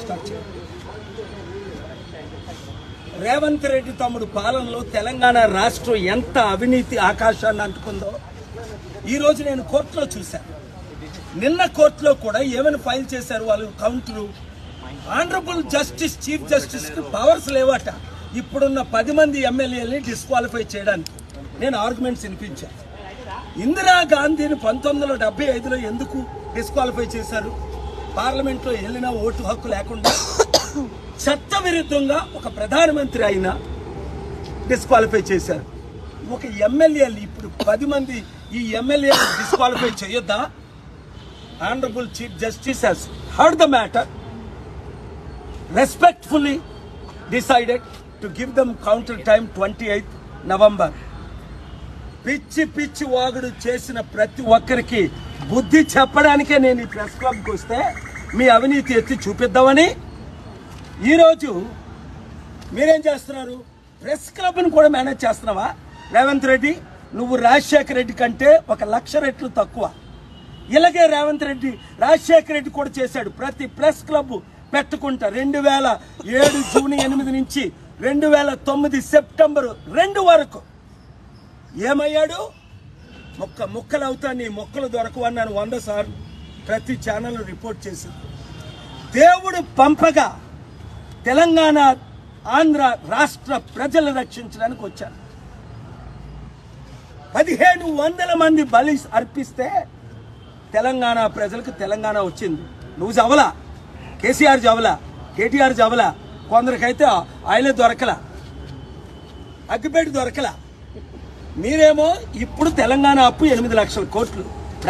Start చేయండి. రేవంత్ రెడ్డి తమ్ముడు పాలనలో తెలంగాణ రాష్ట్రం ఎంత అవినీతి ఆకాశాన్ని అంటుకుందో ఈరోజు నేను కోర్టులో చూశాను. నిన్న కోర్టులో కూడా ఏమైనా ఫైల్ చేశారు వాళ్ళు counter. Honourable justice chief justice కి పవర్స్ లేవట ఇప్పుడున్న 10 మంది ఎమ్మెల్యేలని డిస్క్వాలిఫై చేయడానికి. నేను ఆర్గ్యుమెంట్స్ వినిపించాను. ఇందిరాగాంధీని 1975లో ఎందుకు డిస్క్వాలిఫై చేశారు? పార్లమెంట్లో వెళ్ళిన ఓటు హక్కు లేకుండా చట్ట విరుద్ధంగా ఒక ప్రధానమంత్రి అయినా డిస్క్వాలిఫై చేశారు. ఒక ఎమ్మెల్యేలు ఇప్పుడు 10 మంది ఈ ఎమ్మెల్యేలు డిస్క్వాలిఫై చేయొద్దా? Honourable chief justice has heard the matter, respectfully decided to give them counter time 28th November. పిచ్చి పిచ్చి వాగుడు చేసిన ప్రతి ఒక్కరికి బుద్ధి చెప్పడానికే నేను ఈ ప్రెస్ క్లబ్కి వస్తే మీ అవినీతి ఎత్తి చూపిద్దామని. ఈరోజు మీరేం చేస్తున్నారు? ప్రెస్ క్లబ్ని కూడా మేనేజ్ చేస్తున్నావా? రేవంత్ రెడ్డి, నువ్వు రాజశేఖర రెడ్డి కంటే 1,00,000 రెట్లు తక్కువ. ఇలాగే రేవంత్ రెడ్డి రాజశేఖర రెడ్డి కూడా చేశాడు. ప్రతి ప్రెస్ క్లబ్ పెట్టుకుంటా 2007 జూన్ 8 నుంచి 2009 సెప్టెంబర్ 2 వరకు ఏమయ్యాడు? ముక్కలు అవుతా, నీ మొక్కలు దొరకవన్నాను 100 సార్లు ప్రతి ఛానల్ రిపోర్ట్ చేసింది. దేవుడు పంపగా తెలంగాణ ఆంధ్ర రాష్ట్ర ప్రజలు రక్షించడానికి వచ్చాను. 1500 మంది బలి అర్పిస్తే తెలంగాణ ప్రజలకు తెలంగాణ వచ్చింది. నువ్వు చవలా, కేసీఆర్ చవలా, కేటీఆర్ చవలా, కొందరికైతే ఆయిలే దొరకలా, అగ్గిపెట్టి దొరకలా. మీరేమో ఇప్పుడు తెలంగాణ అప్పు 8 లక్షల కోట్లు.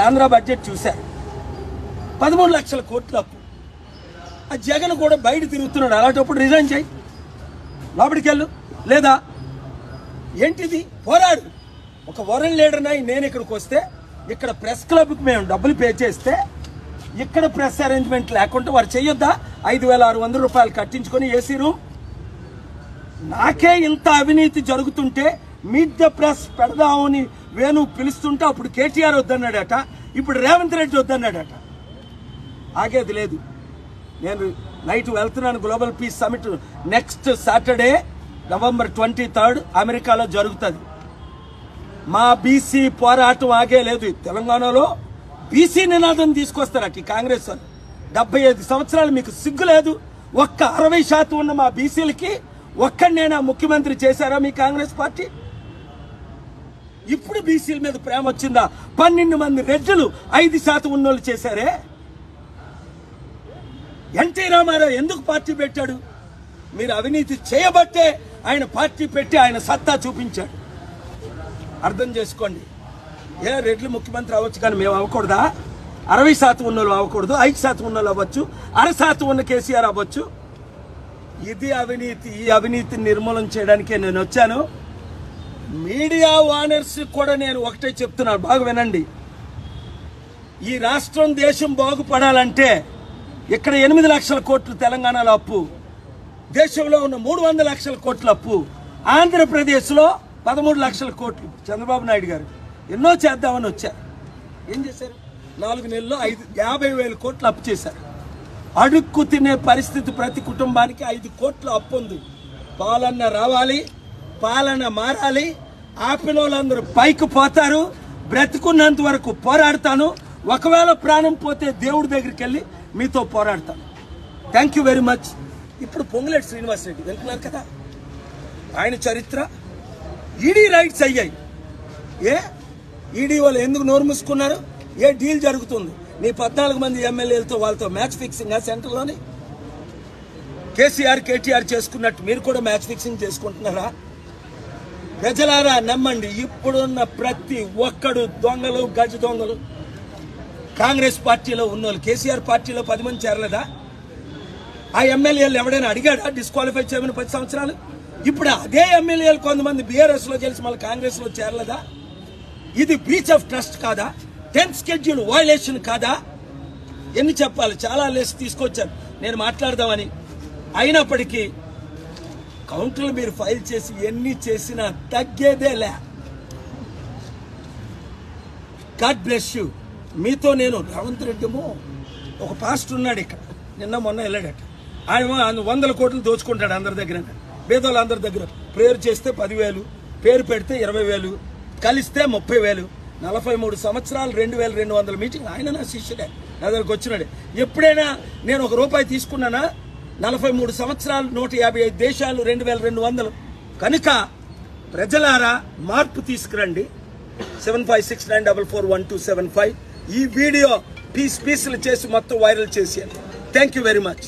ఆంధ్ర బడ్జెట్ చూశారు, 13 లక్షల కోట్ల అప్పు. ఆ జగన్ కూడా బయట తిరుగుతున్నాడు. అలాంటప్పుడు రిజైన్ చేయి, లోపలికి వెళ్ళు. లేదా ఏంటిది? పోరాడు. ఒక వరల్డ్ లీడర్ అయి నేను ఇక్కడికి వస్తే ఇక్కడ ప్రెస్ క్లబ్కి మేము డబ్బులు పే చేస్తే ఇక్కడ ప్రెస్ అరేంజ్మెంట్ లేకుండా వారు చేయొద్దా? 5,600 రూపాయలు కట్టించుకొని ఏసీ రూమ్. నాకే ఇంత అవినీతి జరుగుతుంటే మీట్ ద ప్రెస్ పెడదామని వేణు పిలుస్తుంటే అప్పుడు కేటీఆర్ వద్దన్నాడట, ఇప్పుడు రేవంత్ రెడ్డి వద్దన్నాడట. ఆగేది లేదు. నేను నైట్ వెళ్తున్నాను. Global peace summit next Saturday November 23 అమెరికాలో జరుగుతుంది. మా బీసీ పోరాటం ఆగే లేదు. తెలంగాణలో బీసీ నినాదం తీసుకొస్తారట ఈ కాంగ్రెస్ వాళ్ళు. 75 సంవత్సరాలు మీకు సిగ్గు లేదు? ఒక్క 60% ఉన్న మా బీసీలకి ఒక్కడైనా ముఖ్యమంత్రి చేశారా మీ కాంగ్రెస్ పార్టీ? ఇప్పుడు బీసీల మీద ప్రేమ వచ్చిందా? 12 మంది రెడ్డిలు 5% ఉన్నోళ్ళు చేశారే. ఎన్టీ రామారావు ఎందుకు పార్టీ పెట్టాడు? మీరు అవినీతి చేయబట్టే ఆయన పార్టీ పెట్టి ఆయన సత్తా చూపించాడు. అర్థం చేసుకోండి. రెడ్లు ముఖ్యమంత్రి అవ్వచ్చు కానీ మేము అవ్వకూడదా? 60% ఉన్నోళ్ళు అవ్వకూడదు, 5% ఉన్నోళ్ళు అవ్వచ్చు, 1/2% ఉన్న కేసీఆర్ అవ్వచ్చు. ఇది అవినీతి. ఈ అవినీతిని నిర్మూలన చేయడానికే నేను వచ్చాను. మీడియా ఓనర్స్ కూడా నేను ఒకటే చెప్తున్నాను, బాగా వినండి. ఈ రాష్ట్రం దేశం బాగుపడాలంటే ఇక్కడ 8 లక్షల కోట్లు తెలంగాణలో అప్పు, దేశంలో ఉన్న 300 లక్షల కోట్ల అప్పు, ఆంధ్రప్రదేశ్లో 13 లక్షల కోట్లు. చంద్రబాబు నాయుడు గారు ఎన్నో చేద్దామని వచ్చారు. ఏం చేశారు? 4 నెలల్లో 50,000 కోట్లు అప్పు చేశారు. అడుక్కు తినే పరిస్థితి ప్రతి కుటుంబానికి 5 కోట్ల అప్పు ఉంది. పాలన రావాలి, పాలన మారాలి. ఆపిన వాళ్ళందరూ పైకి పోతారు. బ్రతుకున్నంత వరకు పోరాడతాను. ఒకవేళ ప్రాణం పోతే దేవుడి దగ్గరికి వెళ్ళి మీతో పోరాడతాను. Thank you very much. ఇప్పుడు పొంగులేటి శ్రీనివాసరెడ్డి వెళ్తున్నారు కదా, ఆయన చరిత్ర. ఈడీ రైట్స్ అయ్యాయి. ఈడీ వాళ్ళు ఎందుకు నోరు మూసుకున్నారు? ఏ డీల్ జరుగుతుంది? నీ 14 మంది ఎమ్మెల్యేలతో వాళ్ళతో మ్యాచ్ ఫిక్సింగ్ ఆ సెంటర్లోని కేసీఆర్ కేటీఆర్ చేసుకున్నట్టు మీరు కూడా మ్యాచ్ ఫిక్సింగ్ చేసుకుంటున్నారా? ప్రజలారా నమ్మండి. ఇప్పుడున్న ప్రతి ఒక్కడు దొంగలు, గజ దొంగలు. కాంగ్రెస్ పార్టీలో ఉన్నోళ్ళు కేసీఆర్ పార్టీలో 10 మంది చేరలేదా? ఆ ఎమ్మెల్యేలు ఎవడైనా అడిగాడా డిస్క్వాలిఫై చేయమని 10 సంవత్సరాలు? ఇప్పుడు అదే ఎమ్మెల్యేలు కొంతమంది బీఆర్ఎస్ లో గెలిచి మళ్ళీ కాంగ్రెస్ లో చేరలేదా? ఇది బ్రీచ్ ఆఫ్ ట్రస్ట్ కాదా? 10th షెడ్యూల్ వయలేషన్ కాదా? ఎన్ని చెప్పాలి? చాలా లిస్ట్ తీసుకొచ్చాను నేను మాట్లాడదామని. అయినప్పటికీ కౌంటర్లు మీరు ఫైల్ చేసి ఎన్ని చేసినా తగ్గేదేలే. God bless you. మీతో నేను రేవంత్ రెడ్డిమో ఒక పాస్టర్ ఉన్నాడు ఇక్కడ, నిన్న మొన్న వెళ్ళాడట. ఆయన 100 కోట్లు దోచుకుంటాడు అందరి దగ్గర. పేదోళ్ళు అందరి దగ్గర ప్రేయర్ చేస్తే 10,000, పేరు పెడితే 20,000, కలిస్తే 30,000. 43 సంవత్సరాలు 2,200 మీటింగ్. ఆయన నా శిష్యుడే, నా దగ్గరకు వచ్చినాడు. ఎప్పుడైనా నేను ₹1 తీసుకున్నానా? 43 సంవత్సరాలు 155 దేశాలు 2,200. కనుక ప్రజలారా మార్పు తీసుకురండి. 7569441275 ఈ వీడియో పీసులు చేసి మొత్తం వైరల్ చేసేయండి. Thank you very much.